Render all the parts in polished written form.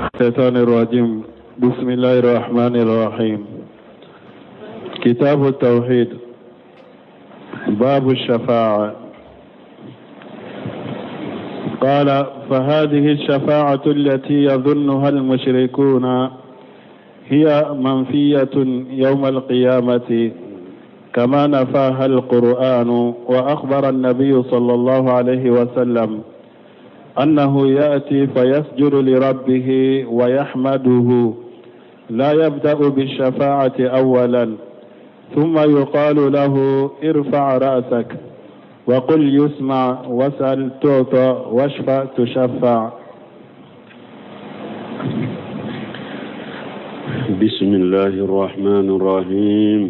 الشيطان الرجيم. بسم الله الرحمن الرحيم. كتاب التوحيد، باب الشفاعة. قال: فهذه الشفاعة التي يظنها المشركون هي منفية يوم القيامة كما نفاها القرآن، وأخبر النبي صلى الله عليه وسلم أنه يأتي فيسجد لربه ويحمده، لا يبدأ بالشفاعة أولا، ثم يقال له: ارفع رأسك وقل يسمع، واسأل تعطى، واشفع تشفع. بسم الله الرحمن الرحيم،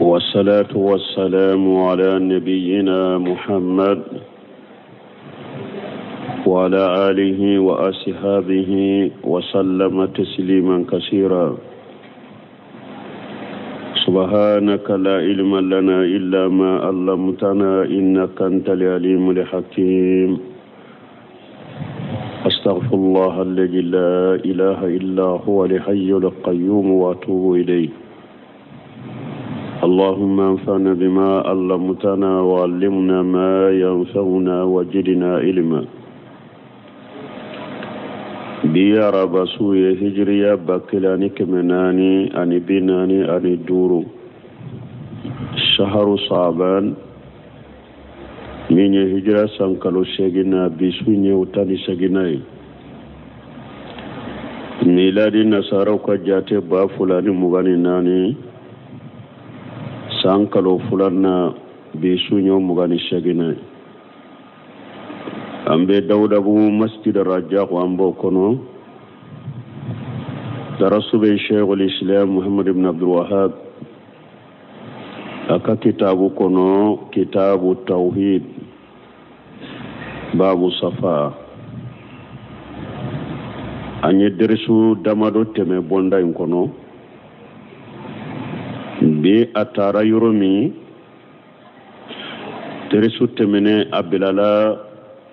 والصلاة والسلام على نبينا محمد وعلى آله وأصحابه وسلم تسليما كثيرا. سبحانك لا علم لنا إلا ما علمتنا إنك أنت العليم الحكيم. أستغفر الله الذي لا إله إلا هو الحي القيوم وأتوب إليه. اللهم انفعنا بما علمتنا وعلمنا ما ينفعنا وزدنا علما. بيا رب سوية هجرية بكلاني كمناني أني بناني أني دورو شهر صعبان من هجرة سنكالو شغنا بسويني وتاني شغناي ميلادي نصارو كجاتي با فلاني مغاني ناني سنكالو فلانا بسويني مغاني شغناي ambe dawda bu masjid ar-rajaq wa ambo kono darasube shaykhul islam muhammad ibn abdul wahhab aka kitabu kono kitabu tauhid babu safa anye dersu damado teme bonda en kono be atara yoromi dersu temene abilala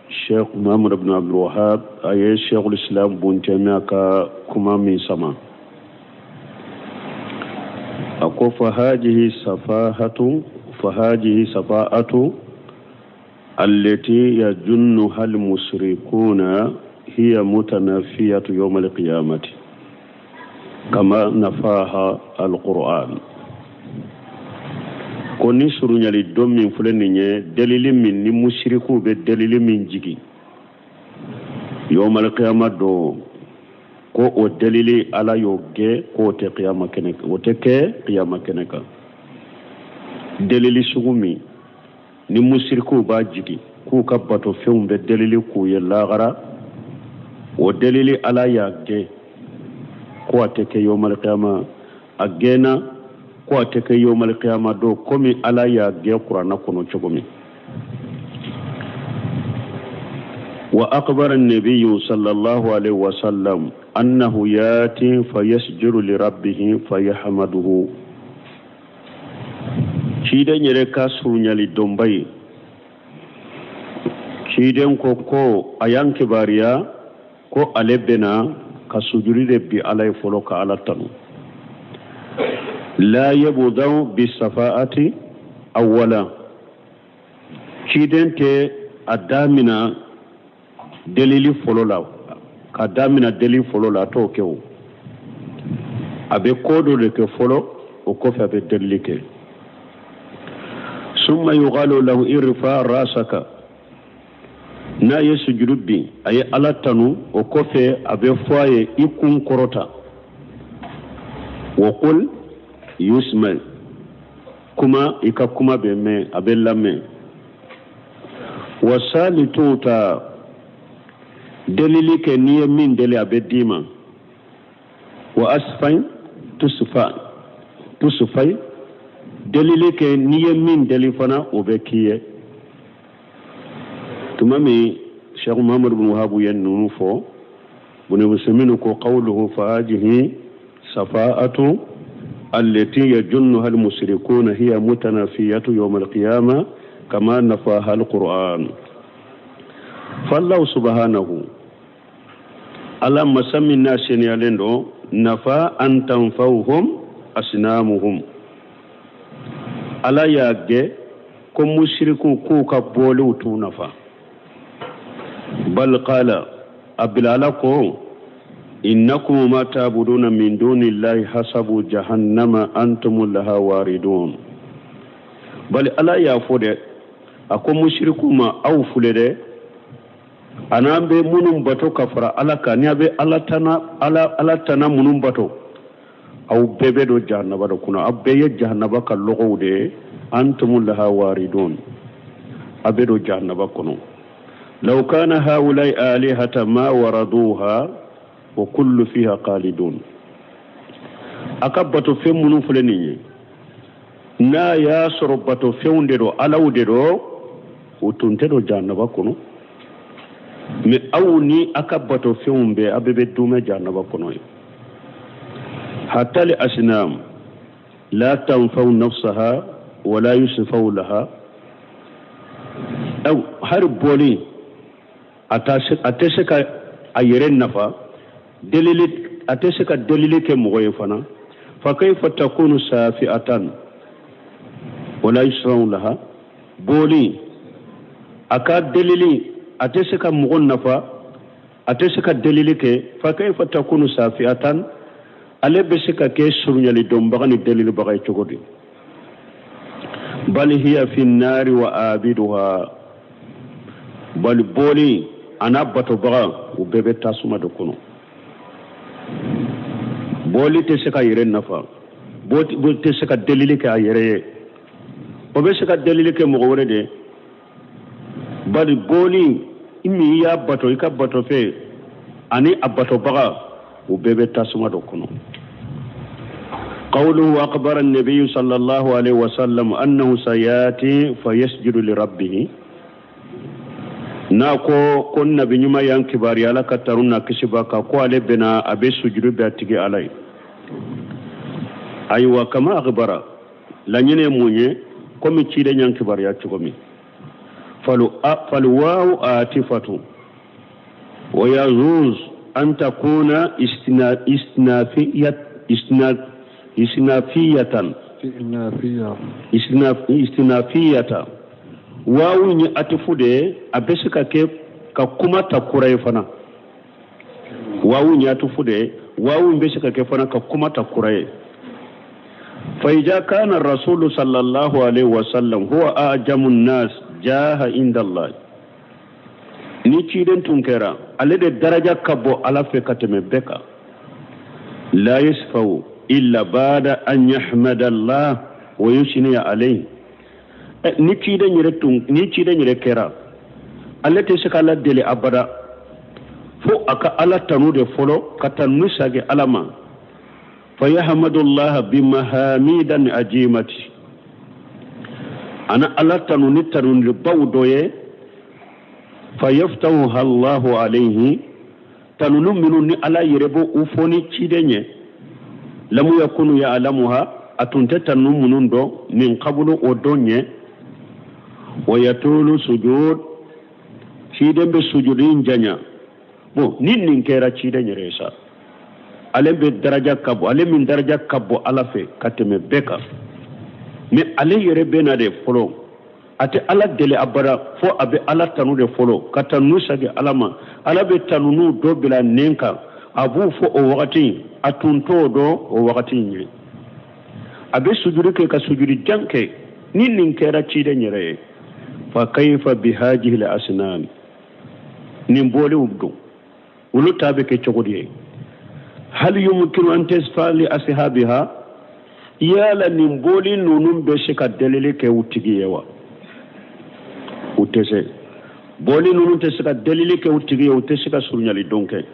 Sheikh Muhammad ibn Abdul Wahhab aye Sheikhul Islam buntemi aka kuma min sama ako fahajihi safa'atu allati yajunnuha al-mushrikuna hiya mutanafiyatu yawm al-qiyamati kama nafaha al-Qur'an. koni surunyali dom min fulani nye dalili min ni mushriku be dalili min jigi yawmal qiyamah do ko o dalili ala yoge ko te qiyamah kenek o te ke qiyamah keneka dalili sugumi ni mushriku ba jigi ku kabato feum be dalili ku yella gara o dalili ala yage ko te ke yawmal qiyamah agena ko ateke yawmal qiyamah do komi ala ya ge qur'ana kono chogomi. wa akhbara an-nabiy sallallahu alaihi wasallam annahu yati fayasjudu li rabbih fayahmaduhu. Chide nyere kasru nyali dombay chiden ko ayanke bariya ko alebena kasujuri bi alay folo ka alatanu لا يبدأ بالصفاءة أولا كيدنت أدامنا دليل فلولا كدامنا دليل فلولا توكيو أبي كودو لك فلو وكوفي أبي دليل ثم يقال له ارفع راسك نا يسجد بي أي ألاتنو وكوفي أبي فواي يكون كروتا وقل yusma kuma ika kuma be me abella me wasali tuta dalili ke niye min dali abedima wa asfain tusfai dalili ke niye min dali fana obekiye tumami Sheikh Muhammad ibn Wahhab yannunu fo bune musliminu ko qawluhu fajihi safa'atu التي يجنها المشركون هي متنافية يوم القيامة كما نفاها القرآن. فالله سبحانه ala masamina seniyalendo nafa an tanfawhum asnamuhum ala yagge ko mushriku ku ka bolu tu nafa bal qala abilala ko innakum ma ta'buduna min dunillahi hasabu jahannama antum laha waridun bal ala ya fode ako mushriku ma aw fulede anambe munum bato kafara ala kaniabe ala tana munum bato aw bebe do jahannaba do kuna abbe ye jahannaba ka logowde antum laha waridun abedo jahannaba kono law kana haulai alihata ma waraduha wa kullu fiha qalidun akabato fe munum fuleni na ya sorobato fewnde do alawde do utunte do jahannaba kono me awni akabato fewnbe abebe dume jahannaba kono hatta li asnam la tanfa'u nafsaha wa la yusfa'u laha aw har boli atashaka ayren nafa dalilit atashaka dalili ke mogoy fana fa kayfa takunu safi'atan wa la yusfa'u laha boli aka dalili atashaka mogon nafa atashaka dalili ke fa kayfa takunu safi'atan ale besika ke surunyali dombagani dalil bagay cogodi bal hiya fi an-nari wa abiduha bal boli ana bato baga u bebe tasuma do kono boli te seka yere nafa boli te seka dalil ke ayere o be seka dalil ke mo wore de bal boli imi ya bato ika bato fe ani abato baga وبيبي تاسما دوكونو قوله أخبر النبي صلى الله عليه وسلم أنه سياتي فيسجد لربه ناكو كنا بنيما ينكباري على كترنا كشباكا قوالي بنا أبي سجد باتيجي علي أيوة كما أخبر لنيني موني كومي تشيدي ينكباري أتشكومي فالواو آتفة ويزوز أن تكون استنافية واو أتفودي أبسك كيف ككما تكوري فنا واو أتفودي واو بسك كيف فنا ككما تكوري فإذا كان الرسول صلى الله عليه وسلم هو أعجم الناس جاه عند الله ni ciden tunkera alede daraja kabo ala fe kateme beka la yasfau illa bada an yahmada Allah wa yushni alayhi ni ciden yire kera alete sakala dele abada fo aka ala tanude folo katanu sage alama fa yahmadu Allah bimahamidan ajimati ana ala tanuni tanuni bawdoye فيفتوها الله عليه تنلم منني على يربو أفوني تشيدني لم يكن يعلمها أتنتتنم منندو من قبل ودنيا ويطول سجود تشيدن بسجودين جنيا بو نين كيرا تشيدني ريسا ألم بدرجة كبو ألم من درجة كبو ألفي كتم بكا من علي يربنا دي فلو ate ala dele abara fo abe ala tanu de folo katanu sage alama ala be tanunu do bila nenka abu fo o wakati atunto do o wakati nyi abe sujudi ke ka sujudi janke nin kera chide nyere fa kayfa bi hadhihi al asnan nin boli ubdu ulu tabe ke chogodi hal yumkinu an tasfa li ashabiha yala nin boli nunum be shika delele ke utigi yewa utese boli nunu tesika dalili ke utigi utesika surunyali donke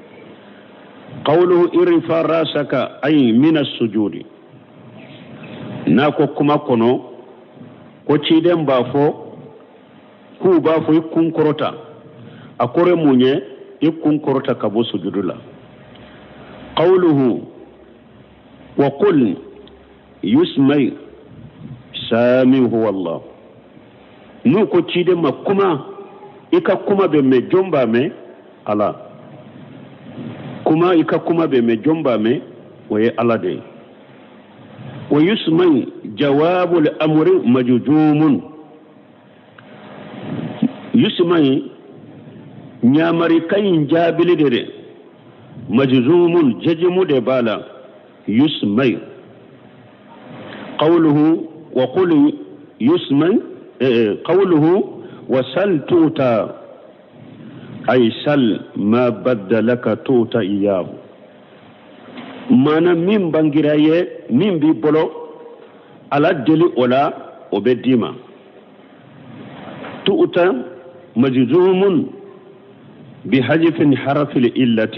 qawluhu irfa rasaka ay min as-sujudi nako kuma kono ko ciden bafo ku bafo ikun korota akore munye ikun korota kabo sujudula qawluhu wa qul yusmai sami huwa Allah nu ko cide ma kuma ika kuma be me jomba me ala كما إكاكما بمي جنبا مي وهي الله دي ويسمى جواب الأمر مجزوم يسمى نيامري كاين جابل دي مجزوم ججم دي بالا يسمى قوله وقل يسمى قوله وسل توتا أي سل ما بدلك توتا إياه mana min bangiraye min bi bolo ala deli ola obedima tu'ta majzumun بحذف حرف الإلة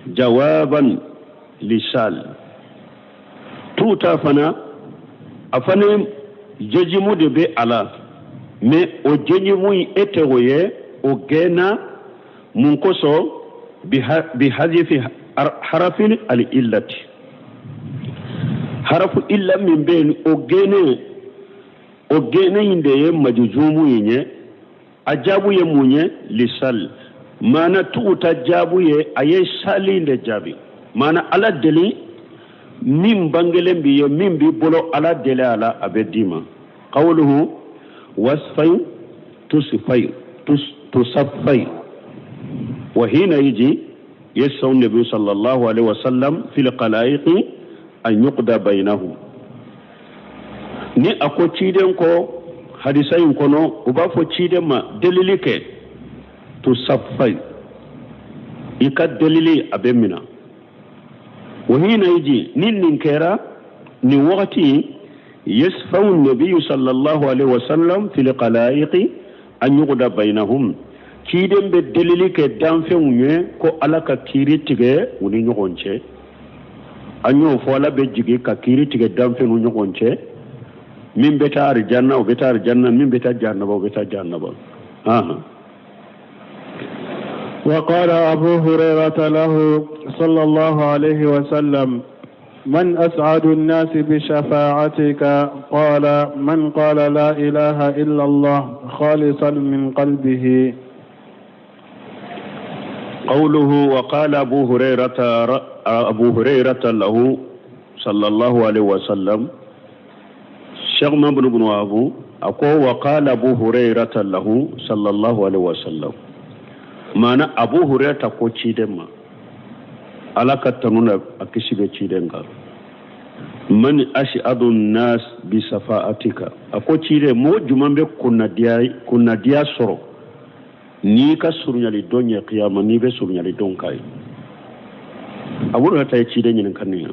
جوابا لسال توتا فنا أفنى ججمو دبي على مي او ججمو اتغوية او جينا منكسو بحذف حرف الإلة حرف الإلة من بين او جينا يندي مجزومو يني أجابو يموني لسال mana tuuta jaabuye aye salinde jaabi mana ala deli min bangelen bi min bi bolo ala deli ala abedima qawluhu wasfay tusfay tusaffay wa hina yiji yasaw nabi sallallahu alaihi wasallam fil qalaiq an yuqda bainahum ni ako ciden ko hadisayin kono uba fo ciden ma delilike تصفي يكدللي أبمنا وهنا يجي نين كيرا نوغتي يسفو النبي صلى الله عليه وسلم في القلائق أن يغدى بينهم كيدن بدللي كدام فيوني كو ألاك كيري تيغي وني نغنشي أن يوفوالا بجيغي كيري تيغي دام فيوني نغنشي من بتا رجانا وبتا رجانا من بتا جانبا وبتا جانبا وقال أبو هريرة له صلى الله عليه وسلم من أسعد الناس بشفاعتك قال من قال لا إله إلا الله خالصا من قلبه قوله وقال أبو هريرة له صلى الله عليه وسلم شيخ محمد بن أبو وقال أبو هريرة له صلى الله عليه وسلم mana abu hurairata ko ciden ma alaka tanuna akishibe ciden ga man ash'adun nas bi safaatika ako cide mo jumambe kunna dia soro ni ka surunyali donya qiyama ni be surunyali donkai abu hurairata ciden nin kanniya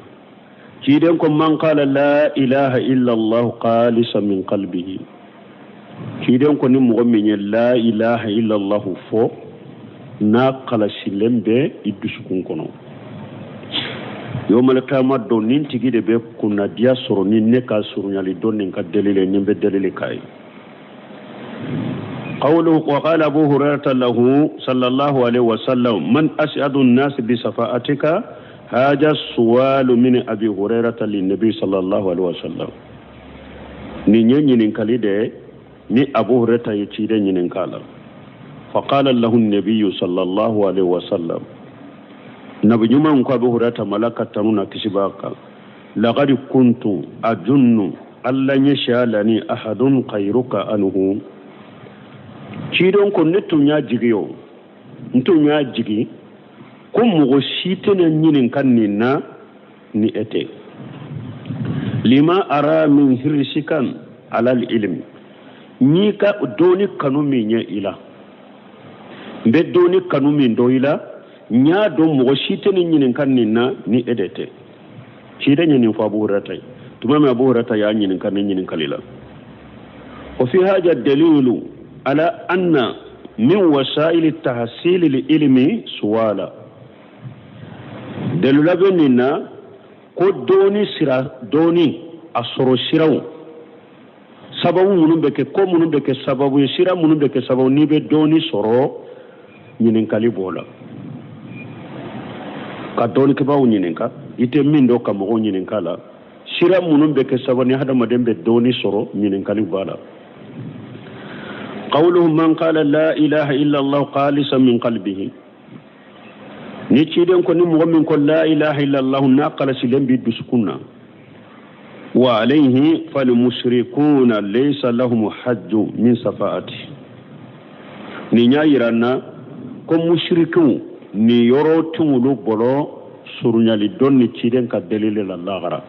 ciden ko man qala la ilaha illa allah khalisan min qalbihi ciden ko ni mo menye la ilaha illa allah fo na kala silembe idusukun kono yomal qiyamah do nin tigide be kunna dia soro nin ne ka surunyali don nin ka delile nin be delile kai qawluhu wa qala abu hurairah lahu sallallahu alaihi wasallam man as'adu an-nas bi safaatika haja suwalu min abi hurairah lin nabi sallallahu alaihi wasallam ni nyinin kalide ni abu hurairah yi de nyinin kala فقال له النبي صلى الله عليه وسلم نبي من أبو هريرة ملكة تنون كشباكا لقد كنت أظن ألا يشالني أحد خيرك عنه كيدون كن نتونيا جيجيو نتونيا جيجي كم مغشيتنا نين كننا ni ete lima ara min hirsikan ala ilmi ni ka doni kanu minya ila be doni kanu min do ila nya do mo shiteni nyinin kanninna ni edete shida nyinin fa bu ratay tuma ma bu ratay ya nyinin kan nyinin kalila wa fi haja dalilu ala anna min wasail at-tahsil lil-ilmi suwala dalila benina ko doni sira doni asoro siraw sababu munun beke ko munun beke sababu sira munun beke sababu ni be doni soro nyinin kalibola ka doni ke bawo nyinin ka ite min do kam go nyinin kala sira munun beke sababu ni hada madembe doni soro nyinin kalibola قوله من قال لا إله إلا الله خالصا من قلبه ni ciden ko ni mo min ko la ilaha illa allah naqala silam bi duskunna wa alayhi fal mushrikuna laysa lahum hajju min safaati ni nyaayirana ko mushrikun ni yoro tumulu bolo surunyali donni ciden ka dalil la lagara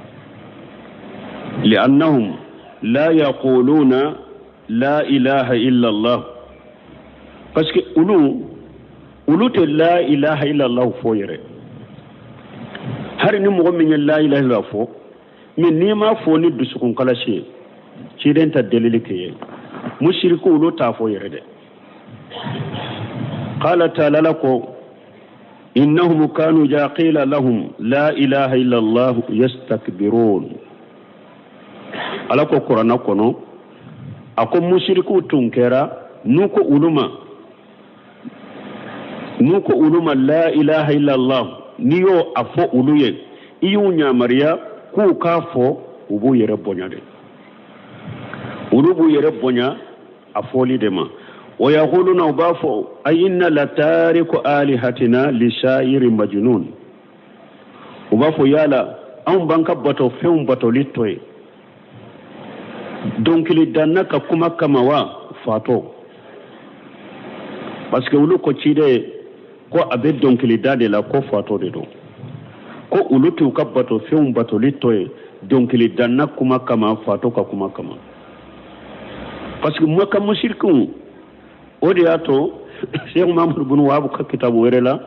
لأنهم لا يقولون لا إله إلا الله parce que ulu te la ilaha illa allah fo yere har ni mo min la ilaha illa fo min ni ma fo ni dusukun kala shi ci den ta dalili ke mushriku ulu ta fo yere de qala ta'ala lako innahum kanu jaqila lahum la ilaha illa allah yastakbirun ala ko qur'ana kono ako mushriku tunkera nuko uluma la ilaha illa allah niyo afo uluye iyu nyamariya ku kafo ubu yere bonya de urubu yere bonya afoli dema wa yaquluna ubafo ayinna latariku alihatina li sha'iri majnun ubafo yala an banka bato feum bato litoy donc li danaka kuma kamawa fato parce que ulu ko cide ko abe donc li dade la ko fato de do ko ulu tu kabato feum bato litoy donc li danaka kuma kama fato ka kuma kama parce que moi comme mushirkun odiato Cheikh Mamadou bin Wahab ka kitabu werela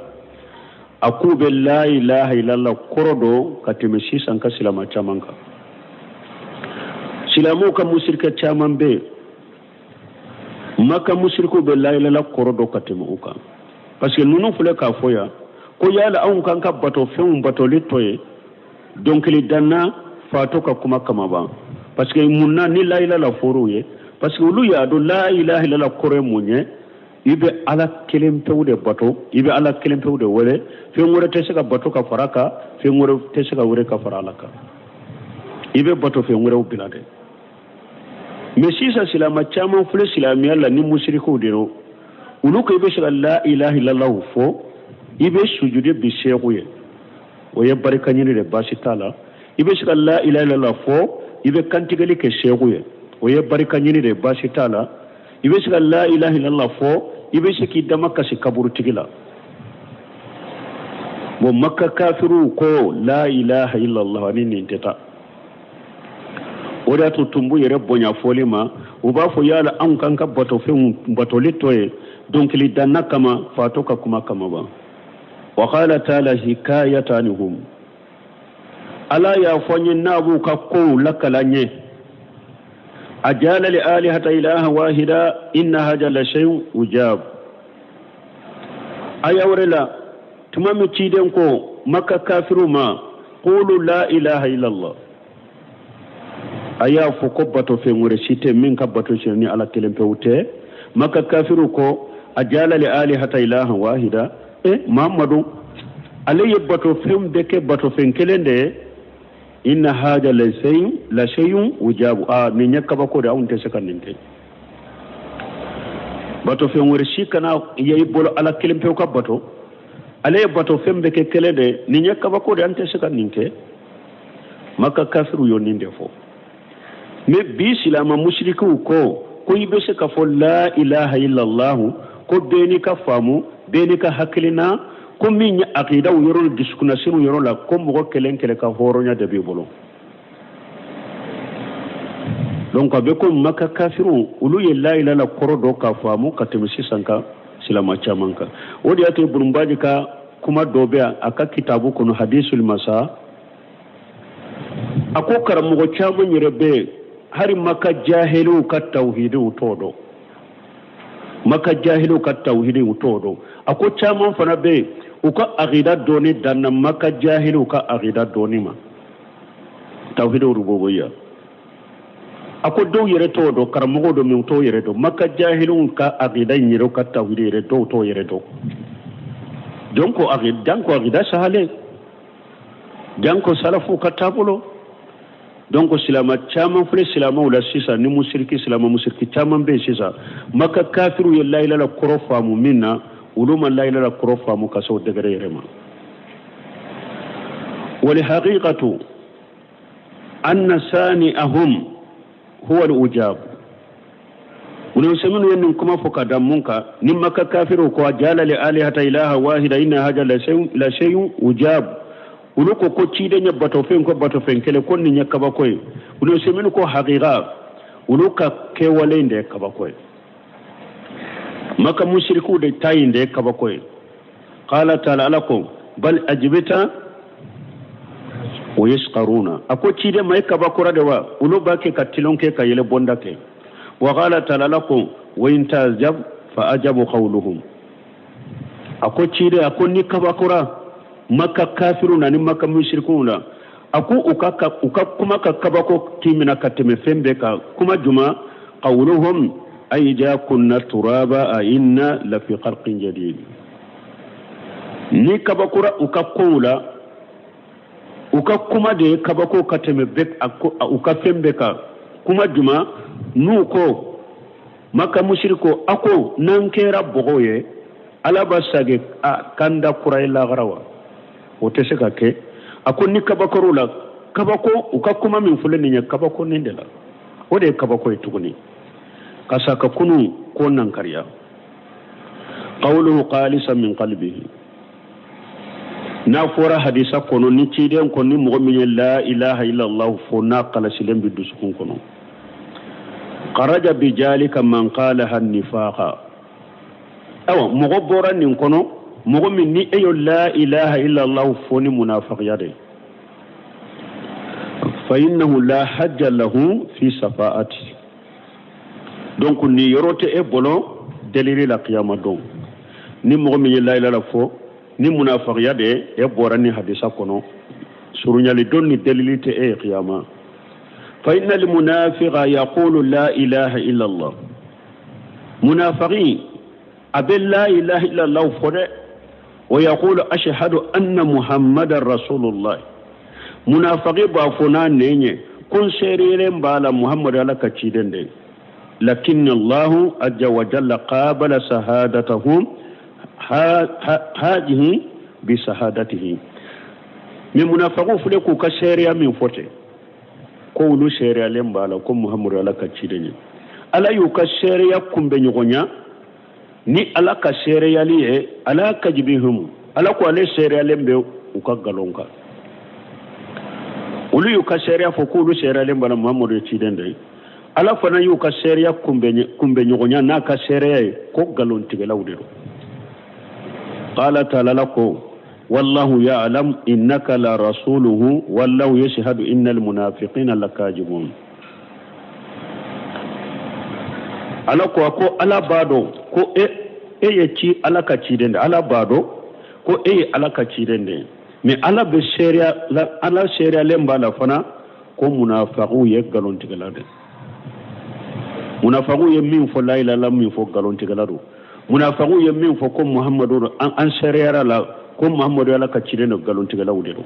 akube la ilaha illallah korodo katime 600 ka silama chamanka silamu ka musirka chaman be maka musirku be la ilaha korodo katime uka parce que nunu fule ka foya ko yala an kan ka bato feum bato litoye donc li danna fato ka kuma kama ba parce que munna ni la ilaha foruye parce que lu ya do la ilaha illallah kore munye ibe ala kelempew de bato ibe ala kelempew de wole fe ngore tesaka bato ka faraka fe ngore tesaka wore ka faralaka ibe bato fe ngore ubilade mais si ça c'est la machama fule silami alla ni mushriku dero uluko ibe shaka la ilaha illallah fo ibe sujude bi shekuye oye barika nyini de basitala ibe shaka la ilaha illallah fo ibe kantigali ke shekuye oye barika nyini de basitala ibe shaka la ilaha illallah fo ibe shaki dama kasi kaburu tigila bo makka kafiru ko la ilaha illallah ni nteta oda to tumbu yere bonya folima uba fo yala an kan ka bato fe bato litoye donc li danna kama fatoka kuma kama ba wa qala ta'ala hikayatanhum ala ya fonyin nabu ka ko lakalanye ajala li alihata ilaha wahida inna haja la shay'un ujab ayawrela tumami ciden ko makka kafiru ma qulu la ilaha illa allah aya fo ko bato fe ngure cite min ka bato ni ala kelem pewte makka kafiru ko ajala li alihata ilaha wahida muhammadu alayhi bato fem deke bato fen kelende inna haja la shay'un ujabu ni nyaka bako da unte sakandinte bato fe ngore shikana yayi bolo ala kelimpe ko bato ale bato fembe ke kelede ni nyaka bako da ante sakandinte maka kafiru yoninde fo me bi silama mushriku ko yibe se ka fo la ilaha illa allah ko beni ka famu beni ka haklina ko min aqida yoro diskuna sinu yoro la ko mo kelen kele ka horonya de bibolo donc abe ko maka kafiru ulu ye la ilaha illa korodo ka famu katemisi sanka silama chamanka odi ate burumbaji ka kuma dobe aka kitabu kono hadisul masa ako karamugo chaman yerebe hari maka jahilu ka tauhidu todo maka jahilu ka tauhidu todo ako chaman fana be uka aqida doni danna maka jahilu ka aqida doni ma tauhidu rububiyya ako do yere to do karamugo do mi to yere do maka jahilu ka aqida nyiro ka tauhidu yere do to yere do donc aqida sahale janko salafu ka tabulo donc silama chama fule silama wala sisa ni musirki silama musirki chama be sisa maka kafiru ya la ilaha korofa mu minna uluma la ilaha korofa mu kaso degere rema والحقيقة أن ثانيهم هو الأجاب ونسمون أنكم فقدمونك نمك كافر وجعل لآلهة إله واحد إن هذا لشيء أجاب ولوكو كوتشيدة باتوفين كله كون نيكاباكوي ونسمون كو حقيقة ولوكا كيوالين دي كاباكوي maka mushriku da tayin da ya kaba koyi qala ta'ala lakum bal ajbita wa yashqaruna ako ci da mai kaba kura da wa ulo ba ke katilon ke ka yele bonda ke wa qala ta'ala lakum wa in tajab fa ajabu qawluhum ako ci da ako ni kaba kura maka kafiruna ni maka mushrikuna ako uka kuma ka kaba ko kimina kateme fembe ka kuma juma qawluhum أي جا كنا ترابا أئنا لفي خلق جديد ni kabakura ukakula ukakuma de kabako kateme bek ukafembeka kuma juma nuko maka mushriko ako nankera bogoye alabasage kanda kurai lagarawa oteseka ke ako ni kabakorula kabako ukakuma min fulani nya kabako nindela ode kabako ituguni kasaka kunu konan karya qawluhu qalisan min qalbihi na fora hadisa kono ni ciden konni mo min la ilaha illa allah fo na qala silen bi dusukun kono kharaja bi jalika man qala han nifaqa aw mo boran nin kono mo min ni ayo la ilaha illa allah fo ni munafiq yade fa innahu la hajja lahu fi safa'ati donc ni yorote e bolo deliri la qiyama don ni mo mi la ilaha fo ni munafiqiya de e borani hadisa kono surunyali don ni delilite e qiyama fa inna al munafiqa yaqulu la ilaha illa allah munafiqi abel la ilaha illa allah fode wa yaqulu ashhadu anna muhammadar rasulullah munafiqi ba fona nenye kun serere mbala muhammad ala kacide لكن الله عز وجل قابل شهادتهم هذه بشهادته من منافقون فلكو كشريا من فوتي كولو شريا لمبالا كم محمد على كتشيدني ala yu ka sheria kumbe nyogonya ni ala ka sheria liye ala ka jibihum ala ko ale sheria lembe uka galonka ulu yu ka sheria fokulu sheria lemba na Muhammadu chidende ala fana yu ka sheria kumbe nyogonya na ka sheria ko galon tigela udero qala ta'ala lako wallahu ya'lam innaka la rasuluhu wallahu yashhadu innal munafiqina lakajibun ala ko ala bado ko ci ala ka ci dende ala bado ko ala ka ci dende mais ala be sharia la ala sharia lemba la fana ko munafiqu ye galon tigalade munafiqu ye min fo la ilaha illa min fo galon tigalado munafiqu ye min fo ko muhammadu an sharia la ko muhammadu ala ka ci dende galon tigalawde do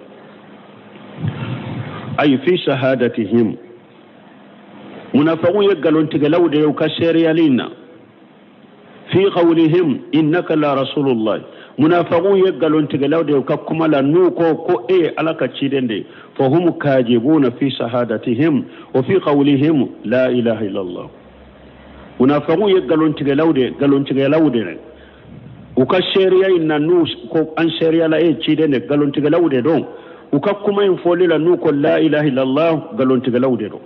ay fi shahadatihim munafiqun yagalon tigalawde yow ka shariyalina fi qawlihim innaka la rasulullah munafiqun yagalon tigalawde yow ka kuma la nuko ko alaka cidende fa hum kajibuna fi shahadatihim wa fi qawlihim la ilaha illa allah munafiqun yagalon tigalawde uka sharia inna nus ko an sharia la cidende galon tigalawde don uka kuma in folila nuko la ilaha illa allah galon tigalawde don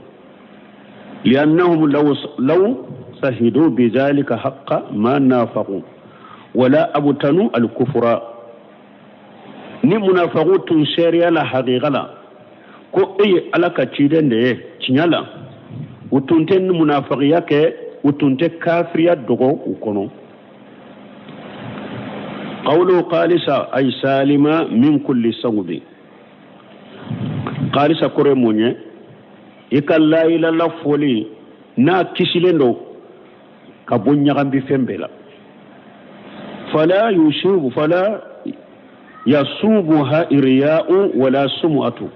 لأنهم لو شهدوا بذلك حق ما نافقوا ولا أبتنوا الكفر ni munafiqu tun shari'a la haqiqala ko alaka ciden de cinyala utunte munafiqiya ke utunte kafiriya dogo ukono qawlu qalisa ay salima min kulli sawbi qalisa kore munye ikalla ila la foli na kisilendo ka bonya gambi fembela fala yasubuha irya'u wala sum'atu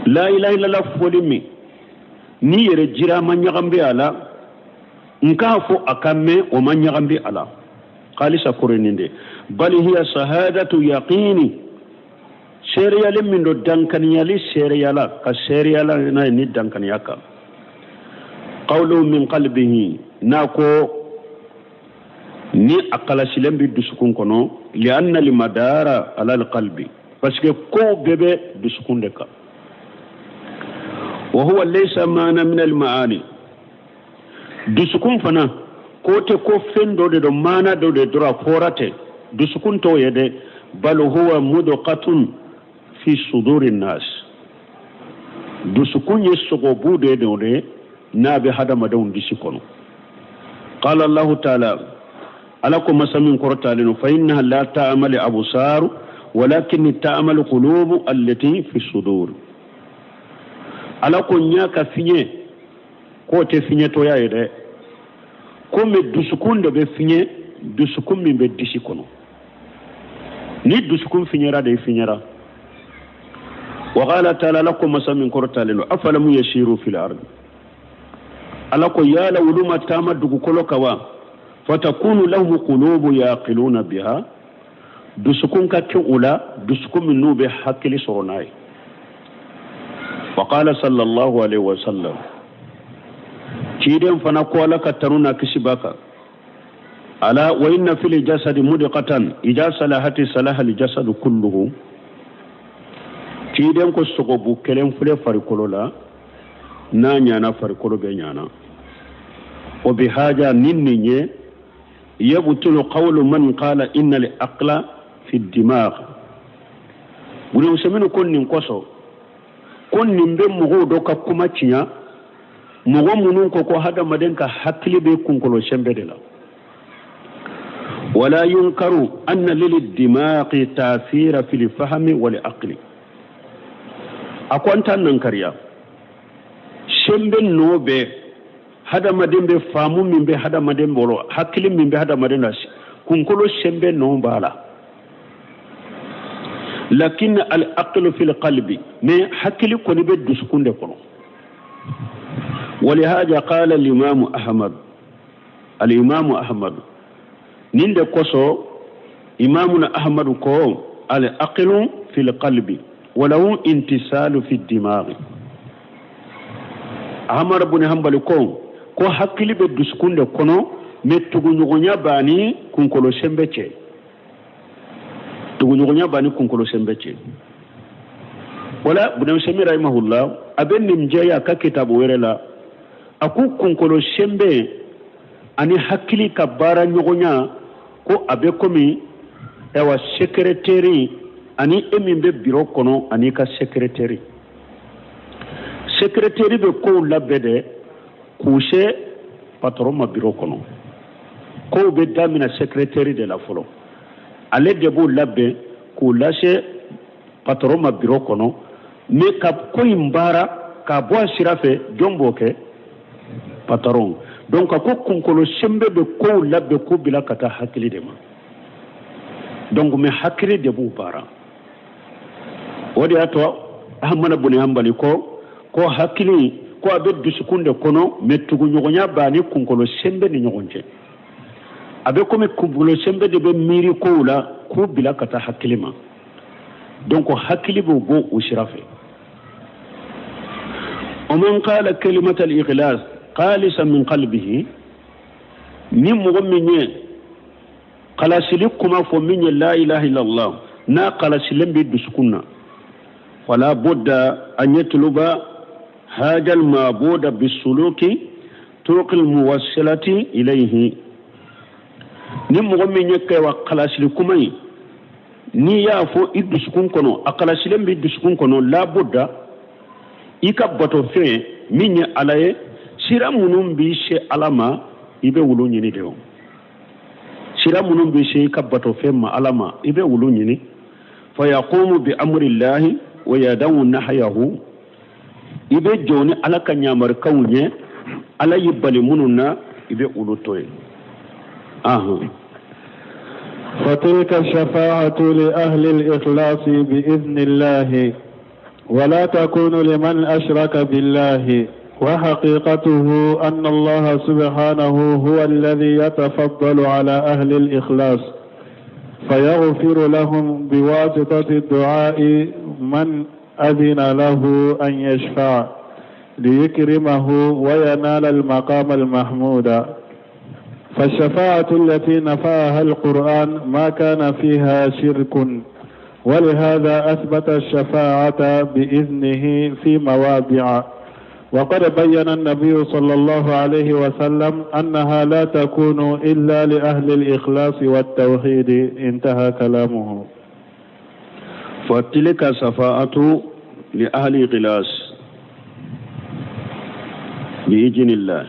la ilaha illa la foli mi ni yere jira manya gambi ala nka fo akamme o manya gambi ala qalisa kureninde bal hiya shahadatu yaqini seriyale min do dankaniyali seriyala ka seriyala na ni dankaniyaka qawlu min qalbihi nako ni akala silen bi dusukun kono li anna li madara ala al qalbi parce que ko bebe dusukun de ka wa huwa laysa mana min al maani dusukun fana ko te ko fendo de do mana do de dora forate dusukun to yede bal huwa mudqatun fi suduri nas dusukun yesogo bude de nabe hadama dawun disikono qala allah ta'ala alakum masamin qurtalin fa innaha la ta'mal absar walakin ta'mal qulub allati fi sudur alako nyaka finye ko te finye to yaide ko me dusukun de be finye dusukun min be disikono ni dusukun finyera de finyera وقال تعالى لكم مسا من كرتالين أفلم يسيروا في الأرض ألكو يا لولما تامد دكولو كوا فتكون لهم قلوب يعقلون بها دسكون كأولا دسكون من نوب حكي سرناي وقال صلى الله عليه وسلم كيدم فنقول لك ترونا كسباك ألا وإن في الجسد مدقة إذا صلحت صلح الجسد كله kiden ko sogo bu kelen fule farikolo la na nyana farikolo be nyana o bi haja ninni nye yabtulu qawlu man qala inna al aqla fi ad-dimagh buri usemino konni koso konni be mugo do ka kuma cinya mugo munun ko hada maden ka hakli be kunkolo sembe de la wala yunkaru anna lil ad-dimagh ta'thira fi al-fahmi wal aqli akwanta nan kariya shemben nobe hada madin be famu min be hada madin bolo hakili min be hada madin nas kunkolo shemben no bala lakin al aqlu fil qalbi me hakili ko ni be duskunde kono ولهذا قال الامام احمد نند كوسو امامنا احمد كو al aqlu fil qalbi ولو انتصال في الدماغ عمر بن حنبل ko hakkili be duskunde kono mettugo nyugonya bani kunkolo sembece tugo nyugonya bani kunkolo sembece wala ibn Sami rahimahullah aben nimjeya ka kitabu werela aku kunkolo sembe ani hakkili ka bara nyugonya ko abe komi ewa secretary ani emin be biro kono ani ka secretary be ko labede couché patron ma biro kono ko be damina secretary de la folo ale de bo labbe ko lâché patron ma biro kono me ka ko imbara ka bo sirafe jomboke patron donc ko kunkolo sembe be ko labbe ko bila kata hakili de ma donc me hakili de bo bara wodi ato ahmana buni hambali ko hakili ko abe dusukunde kono mettugo nyogonya bani kunkolo sembe ni nyogonje abe ko me kunkolo sembe de be miri ko la ko bila kata hakilima donc hakili bo usirafe ومن قال كلمة الإخلاص خالصا من قلبه من مغمني خلاص لكم فمن لا إله إلا الله نا خلاص لم بدسكنا ولا بد أن يطلب هذا المعبود بالسلوك طرق الموصلة إليه نمغم من يكي وقلاس لكمي ni ya fo idduskun kono akala silen bi duskun kono la budda ika bato fe minya alaye sira munum bi she alama ibe wulu nyini de sira munum bi she ika bato fe ma alama ibe wulu nyini fa yaqumu bi amri llahi wa yadawu nahyahu ibe joni alaka nyamar kawunye ala yibali mununa ibe wulu toy فتلك الشفاعة لأهل الإخلاص بإذن الله ولا تكون لمن أشرك بالله وحقيقته أن الله سبحانه هو الذي يتفضل على أهل الإخلاص فيغفر لهم بواسطة الدعاء من أذن له أن يشفع ليكرمه وينال المقام المحمود. فالشفاعة التي نفاها القرآن ما كان فيها شرك، ولهذا أثبت الشفاعة بإذنه في مواضع. وقد بين النبي صلى الله عليه وسلم أنها لا تكون إلا لأهل الإخلاص والتوحيد. انتهى كلامه. فتلك شفاعة لأهل الإخلاص بإذن الله.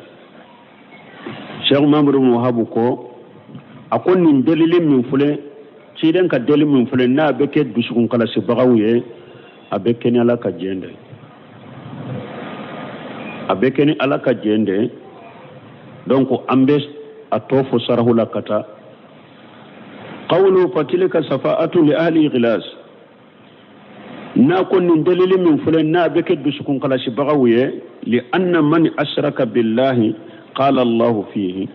شيخ محمد بن وهاب أكون من دليل من فلان سيدنا كدليل من فلان نا بك دسكون كلا سبغاوية أبكني على كجند أبكني على كجند donc أمبس أتوفو سره لكتا قوله فتلك شفاعة لأهل الإخلاص نكون من دليل من فلان نا بك دسكون كلا سبغاوية لأن من أشرك بالله قال الله فيه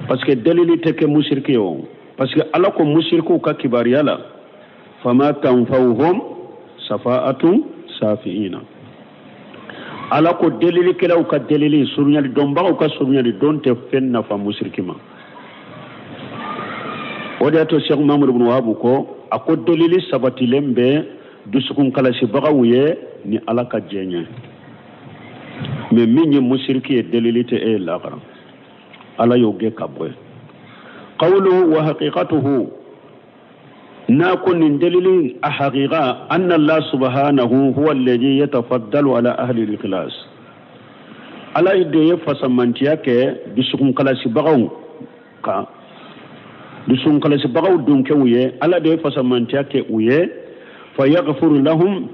parce que dalili teke mushriki yo parce que ala ko mushriku ka kibariyala fama tanfa'uhum shafa'atu safiina ala ko dalili kelaw ka dalili surnyali domba ka surnyali donte fenna fa mushriki ma odato Cheikh Mamadou ibn Wahab ko ako dalili sabati lembe dusukun kala shi bagawuye ni ala ka jenya mais minni mushriki e dalili te e laqara ala yoge kabwe qawluhu wa haqiqatuhu نكون من دليل حقيقة أن الله سبحانه هو الذي يتفضل على أهل الإخلاص على يديه فسمانتياك بسكون كلاس بغاو كا بسكون كلاس بغاو دونك ويه على يديه فسمانتياك ويه فيغفر لهم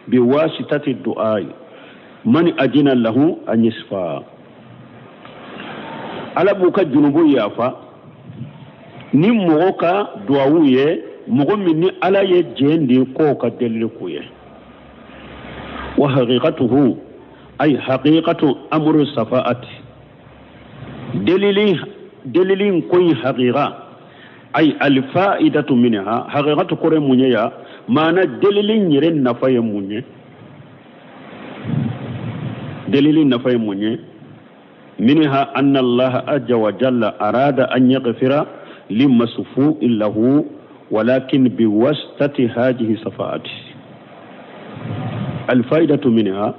بواسطة الدعاء من أجن له أن يشفى على بوكا جنوبو يافا نموكا دعاوية مغمني على يجين كوكا دلكوية وحقيقته أي حقيقة أمر الصفاءة دليل كوي حقيقة أي الفائدة منها حقيقة كوري منيا معنى دليل يرين نفاي مني دليل نفاي مني منها أن الله عز وجل أراد أن يغفر لما سفوء له ولكن بواسطة هذه الصفات الفائدة منها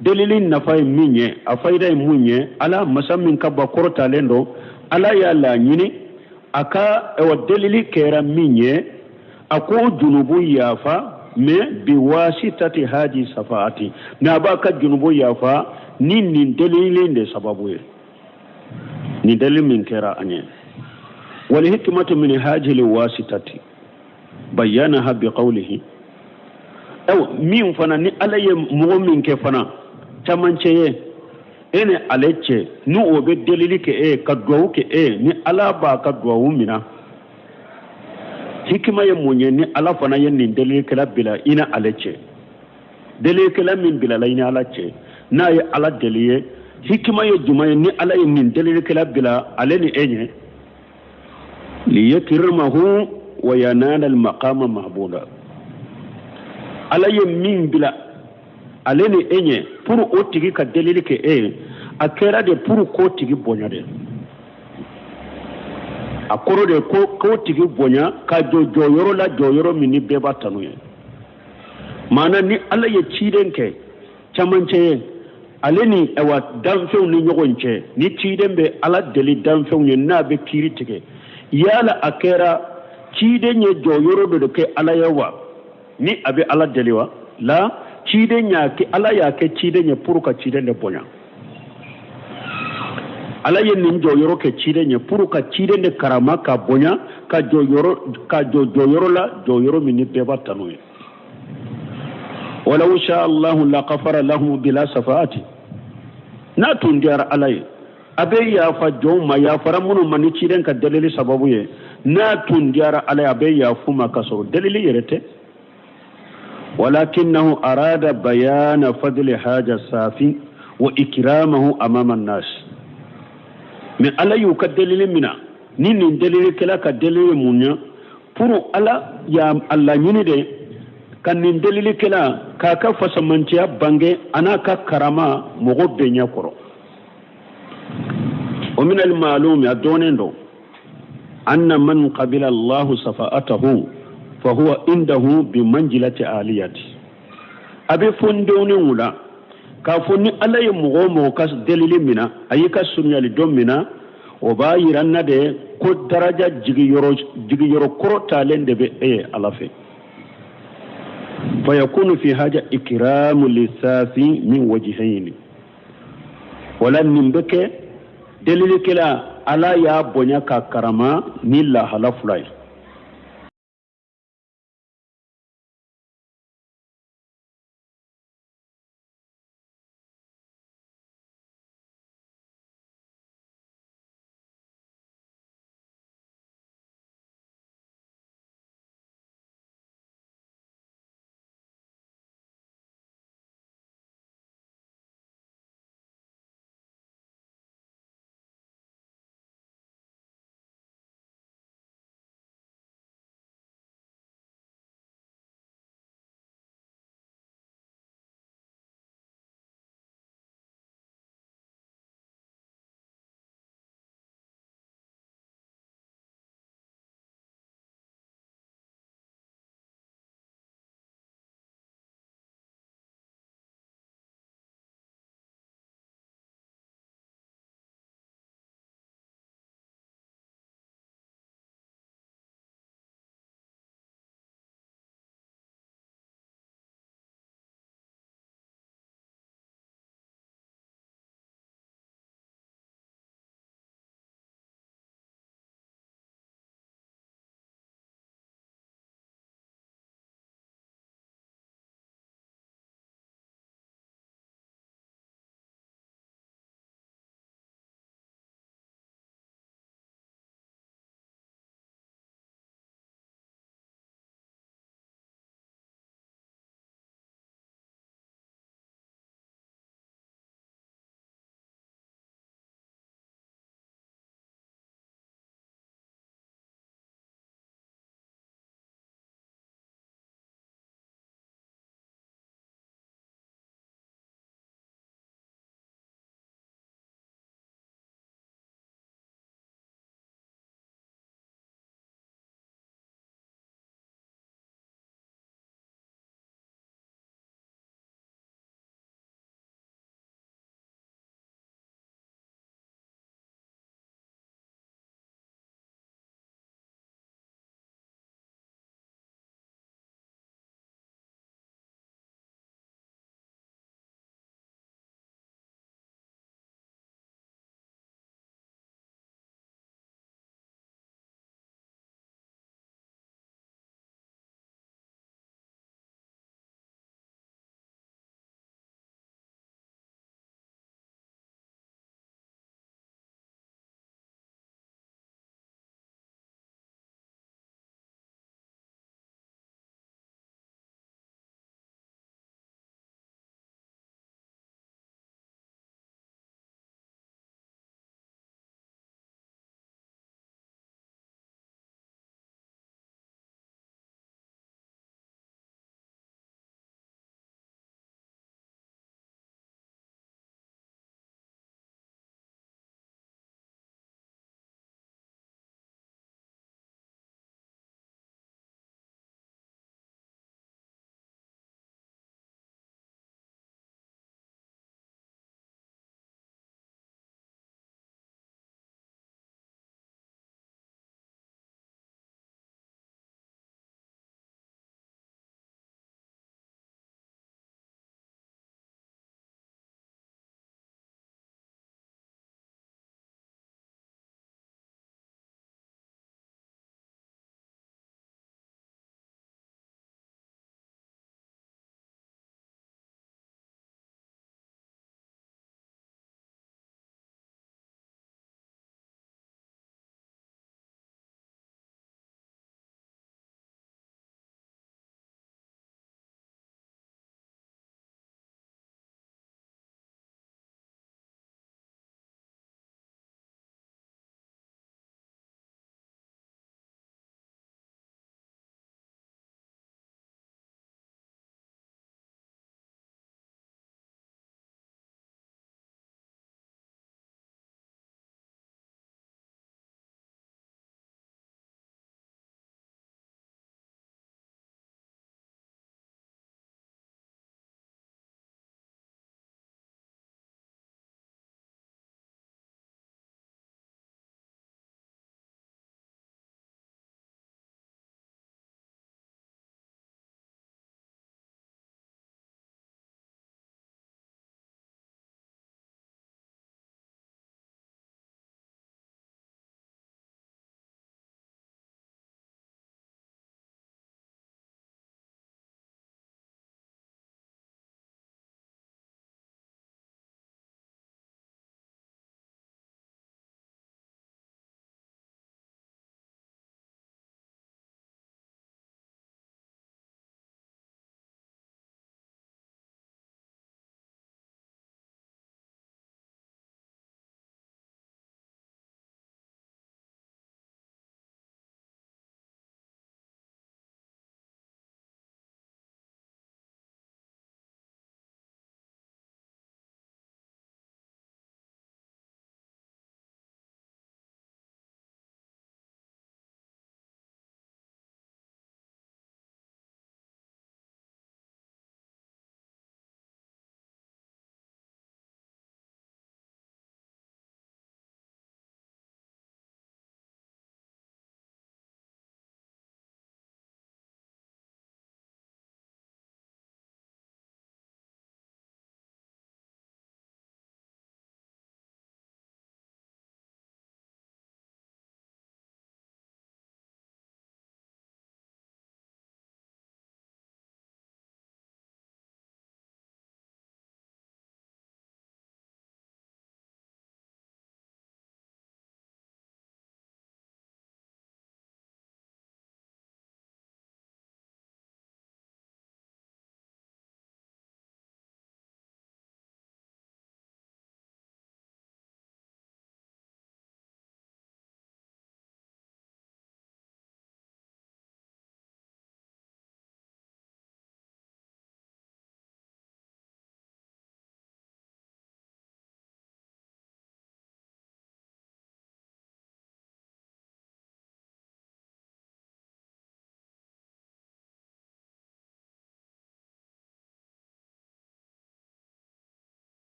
دليل نفاي مني الفائدة مني على مسام كبا كورتا لندو على يالا نيني أكا أو دليل كيرا مني أكو جنوبو يافا مي بواسطة هذه الصفات ناباكا جنوبو يافا نين دليل دي سببوه نين دليل من كيرا أني والحكمة من هذه الواسطة بيانها بقوله أو مين فنا ني على مؤمن كفنا تمانشيه إن عليه نو بدليل كأ كدوه كأ ني على با كدوه منا حكمة يموني ني على فنا ين دليل كلا بلا إن عليه دليل كلا من بلا لا إن عليه ناي على دليل حكمة يجمع ني على ين دليل كلا بلا عليه إني ليكرمه وينال المقام محمودا على يمين بلا عليني اني pour otigi ka delili ke akera de pour ko tigi bonya de akoro de ko tigi bonya ka jojo yoro la joyoro mini beba tanu ye mana ni ala ye ciden ke chamanche aleni ewa danfew ni nyogonche ni ciden be ala deli danfew ni na be kiri tige yala akera ciden ye joyoro do ke ala yawa ni abe ala deliwa la ciden ya ke ala ya ke ciden ye pour ka ciden de bonya ala ye nin joyoro ke ciden ye pour ka ciden de karama ka bonya ka joyoro la joyoro mini beba tanu ولو شاء الله لغفر لهم بلا شفاعة ناتون ديار علي أبي يا فجوم يا فرمون من يشيرن كدليل سببويه ناتون ديار علي أبي يا فما كسر دليل يرته ولكنه أراد بيان فضل حاجة صافي وإكرامه أمام الناس من علي كدليل منا نين دليل كلا كدليل منيا furu ala ya alla nyini de kan nin dalili kala kaka fasamantiya bange ana ka karama mogo benya koro wa min al ma'lum ya donendo anna man qabila Allah safa'atahu fa huwa indahu bi manzilati aliyati abe fondoni wula ka fonni ala ye mogo kas dalili mina ayika sunyali don mina o ba yiranna de ko daraja jigi yoro koro talende be ala fe فيكون في حاجة إكرام للساس من وجهين ولا نمبك دليل كلا على يا بنيا كرما نيلا هلا فلاي